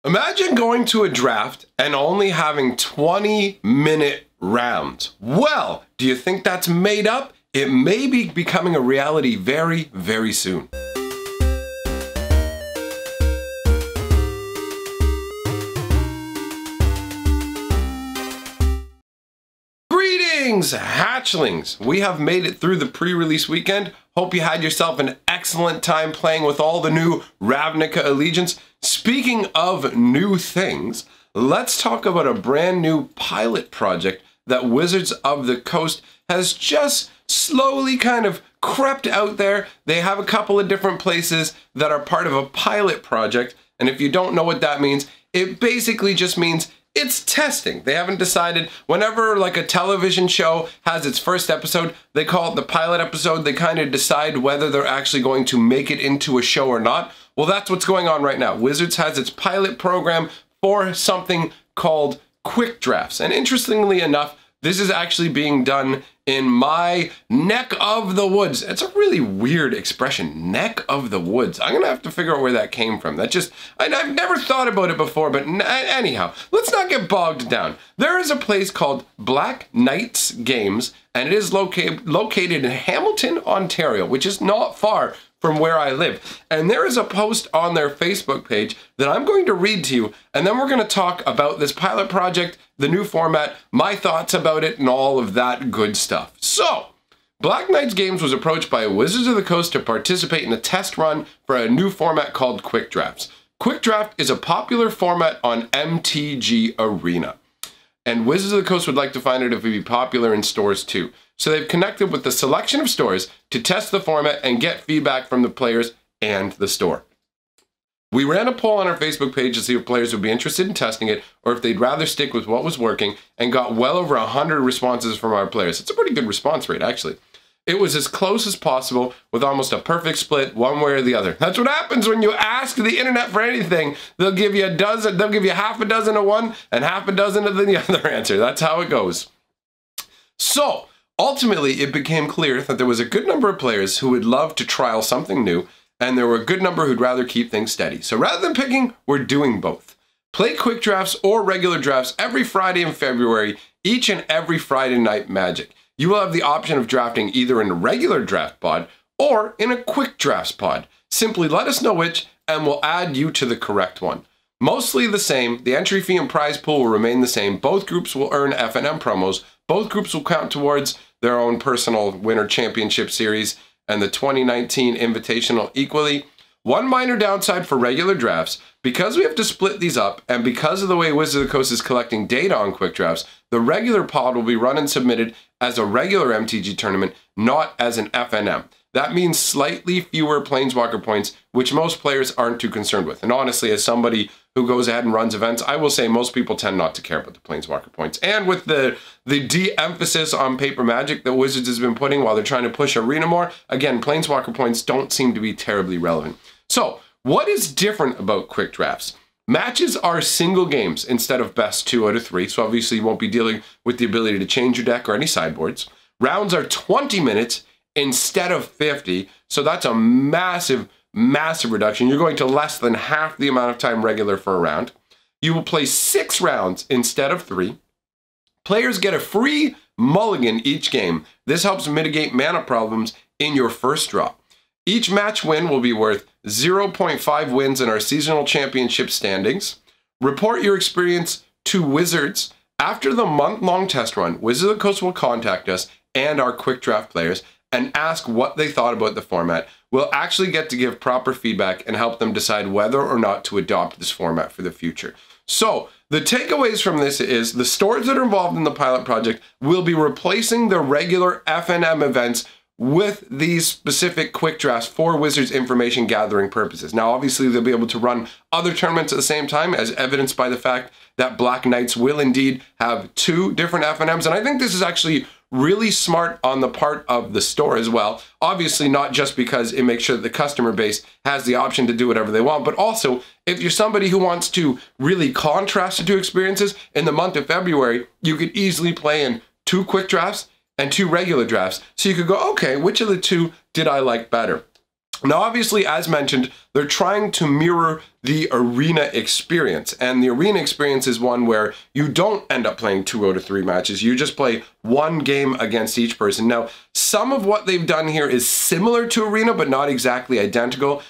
Imagine going to a draft and only having 20-minute rounds. Well, do you think that's made up? It may be becoming a reality very, very soon. Greetings, hatchlings! We have made it through the pre-release weekend. Hope you had yourself an excellent time playing with all the new Ravnica Allegiance. Speaking of new things, let's talk about a brand new pilot project that Wizards of the Coast has just slowly kind of crept out there. They have a couple of different places that are part of a pilot project, and if you don't know what that means, it basically just means it's testing. They haven't decided. Whenever like a television show has its first episode, they call it the pilot episode. They kind of decide whether they're actually going to make it into a show or not. Well, that's what's going on right now. Wizards has its pilot program for something called quick drafts. And interestingly enough, this is actually being done in my neck of the woods. It's a really weird expression, neck of the woods. I'm gonna have to figure out where that came from. I've never thought about it before, but anyhow, let's not get bogged down. There is a place called Black Knights Games, and it is located in Hamilton, Ontario, which is not far from where I live. And there is a post on their Facebook page that I'm going to read to you, and then we're going to talk about this pilot project, the new format, my thoughts about it, and all of that good stuff. So, Black Knights Games was approached by Wizards of the Coast to participate in a test run for a new format called Quick Drafts. Quick Draft is a popular format on MTG Arena, and Wizards of the Coast would like to find out if it would be popular in stores too. So they've connected with the selection of stores to test the format and get feedback from the players and the store. We ran a poll on our Facebook page to see if players would be interested in testing it or if they'd rather stick with what was working, and got well over 100 responses from our players. It's a pretty good response rate, actually. It was as close as possible with almost a perfect split one way or the other. That's what happens when you ask the internet for anything. They'll give you half a dozen of one and half a dozen of the other answer. That's how it goes. So, ultimately, it became clear that there was a good number of players who would love to trial something new, and there were a good number who'd rather keep things steady. So rather than picking, we're doing both. Play quick drafts or regular drafts every Friday in February, each and every Friday night Magic. You will have the option of drafting either in a regular draft pod or in a quick drafts pod. Simply let us know which, and we'll add you to the correct one. Mostly the same. The entry fee and prize pool will remain the same. Both groups will earn FNM promos. Both groups will count towards their own personal Winter Championship Series and the 2019 Invitational equally. One minor downside for regular drafts, because we have to split these up, and because of the way Wizards of the Coast is collecting data on quick drafts, the regular pod will be run and submitted as a regular MTG tournament, not as an FNM. That means slightly fewer Planeswalker points, which most players aren't too concerned with. And honestly, as somebody who goes ahead and runs events, I will say most people tend not to care about the Planeswalker points. And with the de-emphasis on paper Magic that Wizards has been putting while they're trying to push Arena more, again, Planeswalker points don't seem to be terribly relevant. So, what is different about quick drafts? Matches are single games instead of best 2 out of 3, so obviously you won't be dealing with the ability to change your deck or any sideboards. Rounds are 20 minutes instead of 50, so that's a massive reduction. You're going to less than half the amount of time regular for a round. You will play 6 rounds instead of 3. Players get a free mulligan each game. This helps mitigate mana problems in your first draw. Each match win will be worth 0.5 wins in our seasonal championship standings. Report your experience to Wizards. After the month-long test run, Wizards of the Coast will contact us and our quick draft players and ask what they thought about the format. We'll actually get to give proper feedback and help them decide whether or not to adopt this format for the future. So, the takeaways from this is the stores that are involved in the pilot project will be replacing the regular FNM events with these specific quick drafts for Wizards information gathering purposes. Now, obviously, they'll be able to run other tournaments at the same time, as evidenced by the fact that Black Knights will indeed have 2 different FNMs. And I think this is actually really smart on the part of the store as well. Obviously, not just because it makes sure that the customer base has the option to do whatever they want, but also if you're somebody who wants to really contrast the 2 experiences in the month of February, you could easily play in 2 quick drafts and 2 regular drafts. So you could go, okay, which of the 2 did I like better? Now, obviously, as mentioned, they're trying to mirror the arena experience. And the arena experience is one where you don't end up playing 2 out of 3 matches. You just play one game against each person. Now, some of what they've done here is similar to arena, but not exactly identical.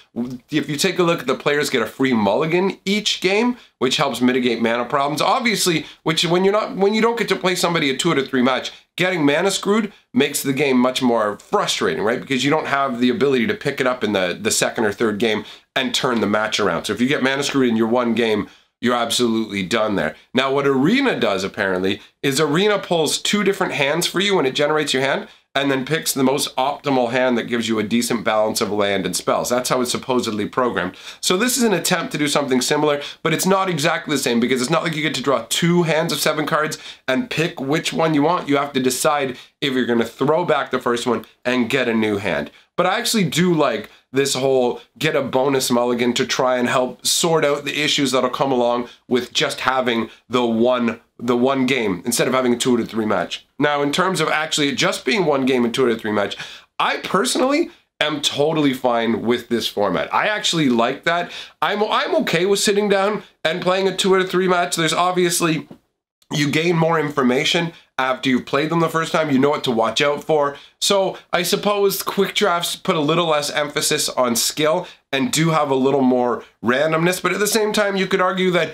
If you take a look, the players get a free mulligan each game, which helps mitigate mana problems. Obviously, which when you don't get to play somebody a 2 out of 3 match, getting mana screwed makes the game much more frustrating, right? Because you don't have the ability to pick it up in the second or third game and turn the match around. So if you get mana screwed in your one game, you're absolutely done there. Now, what Arena does, apparently, is Arena pulls 2 different hands for you when it generates your hand, and then picks the most optimal hand that gives you a decent balance of land and spells. That's how it's supposedly programmed. So this is an attempt to do something similar, but it's not exactly the same, because it's not like you get to draw 2 hands of 7 cards and pick which one you want. You have to decide if you're going to throw back the first one and get a new hand. But I actually do like this whole get a bonus mulligan to try and help sort out the issues that'll come along with just having the one game instead of having a 2 out of 3 match. Now, in terms of actually just being one game and 2 out of 3 match, I personally am totally fine with this format. I actually like that. I'm okay with sitting down and playing a 2 out of 3 match. There's obviously, you gain more information after you've played them the first time. You know what to watch out for. So I suppose quick drafts put a little less emphasis on skill and do have a little more randomness, but at the same time, you could argue that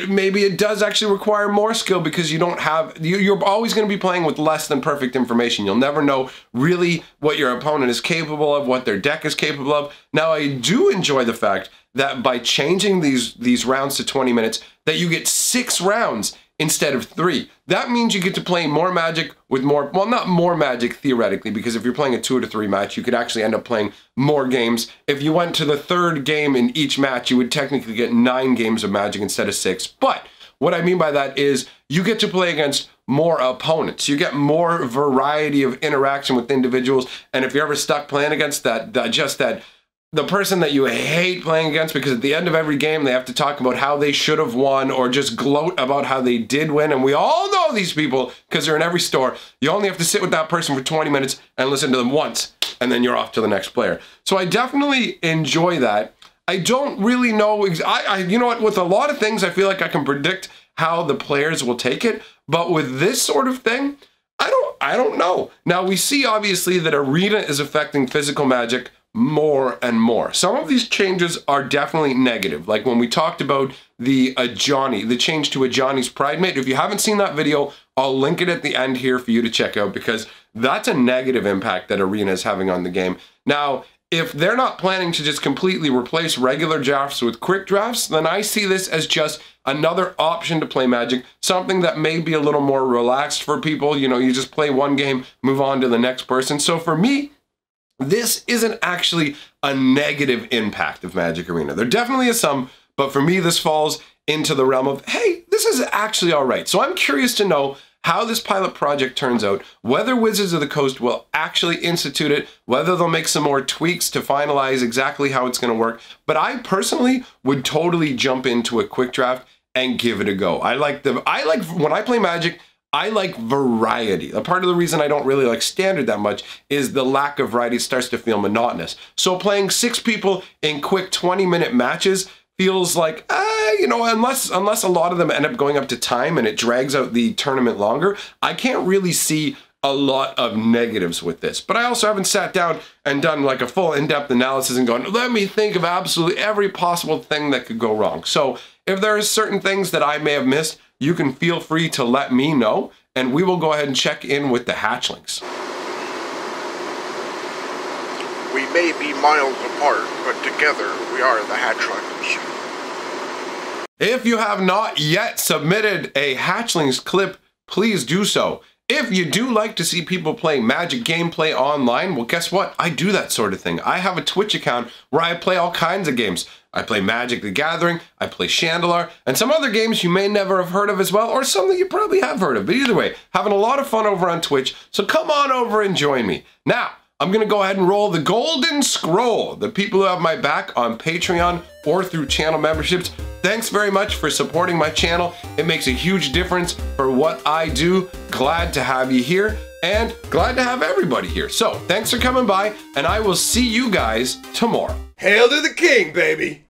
maybe it does actually require more skill, because you don't have, you're always going to be playing with less than perfect information. You'll never know really what your opponent is capable of, what their deck is capable of. Now, I do enjoy the fact that by changing these rounds to 20 minutes, that you get 6 rounds instead of 3. That means you get to play more Magic with more, well, not more Magic theoretically, because if you're playing a 2 out of 3 match, you could actually end up playing more games. If you went to the 3rd game in each match, you would technically get 9 games of Magic instead of 6. But what I mean by that is you get to play against more opponents. You get more variety of interaction with individuals. And if you're ever stuck playing against the person that you hate playing against, because at the end of every game they have to talk about how they should have won or just gloat about how they did win, and we all know these people because they're in every store. You only have to sit with that person for 20 minutes and listen to them once, and then you're off to the next player. So I definitely enjoy that. I don't really know, you know what, with a lot of things I feel like I can predict how the players will take it, but with this sort of thing, I don't know. Now, we see obviously that Arena is affecting physical Magic more and more. Some of these changes are definitely negative, like when we talked about the change to Ajani's Pridemate. If you haven't seen that video, I'll link it at the end here for you to check out, because that's a negative impact that Arena is having on the game. Now, if they're not planning to just completely replace regular drafts with quick drafts, then I see this as just another option to play Magic, something that may be a little more relaxed for people. You know, you just play one game, move on to the next person. So for me, this isn't actually a negative impact of Magic Arena. There definitely is some, but for me, this falls into the realm of, hey, this is actually all right. So I'm curious to know how this pilot project turns out, whether Wizards of the Coast will actually institute it, whether they'll make some more tweaks to finalize exactly how it's going to work. But I personally would totally jump into a quick draft and give it a go. When I play Magic, I like variety. A part of the reason I don't really like standard that much is the lack of variety starts to feel monotonous. So playing 6 people in quick 20-minute matches feels like, you know, unless a lot of them end up going up to time and it drags out the tournament longer, I can't really see a lot of negatives with this. But I also haven't sat down and done like a full in-depth analysis and gone, let me think of absolutely every possible thing that could go wrong. So if there are certain things that I may have missed, you can feel free to let me know, and we will go ahead and check in with the hatchlings. We may be miles apart, but together we are the hatchlings. If you have not yet submitted a hatchlings clip, please do so. If you do like to see people play Magic gameplay online, well, guess what? I do that sort of thing. I have a Twitch account where I play all kinds of games. I play Magic the Gathering, I play Chandelar, and some other games you may never have heard of as well, or some that you probably have heard of. But either way, having a lot of fun over on Twitch, so come on over and join me. Now, I'm going to go ahead and roll the golden scroll. The people who have my back on Patreon or through channel memberships, thanks very much for supporting my channel. It makes a huge difference for what I do. Glad to have you here. and glad to have everybody here. So thanks for coming by, and I will see you guys tomorrow. Hail to the king, baby!